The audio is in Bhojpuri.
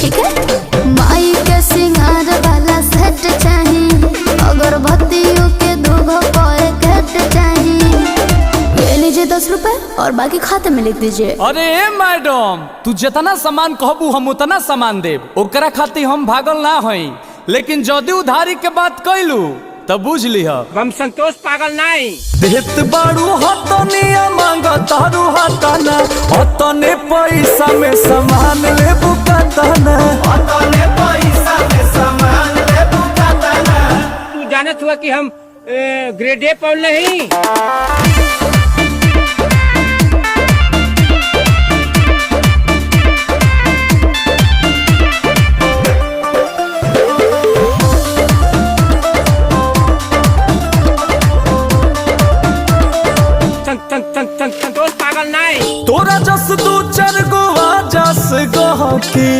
ठीक है। माई के सिंगार वाला सेट चाहिए, अगरबत्तियों के 2 पैकेट चाहिए। ये लीजिए 10 रुपए और बाकी खाते में लिख दीजिए। अरे मैडम, तू जितना सामान कहबू हम उतना सामान देब, ओकरा खातिर हम भागल ना हई। लेकिन जदि उधारी के बात कैलू तब बुझ लिह हम संतोष पागल नहीं। देत बाड़ू हतनिया मांग तारू हतना, हतने पैसा में सामान लेबू कतना, हतने पैसा में सामान लेबू कतना। तू जानत हुआ कि हम ग्रेड ए पढ़ नहीं। संतोष पागल नहीं। तोरा जस 2-4 गो जस गहकी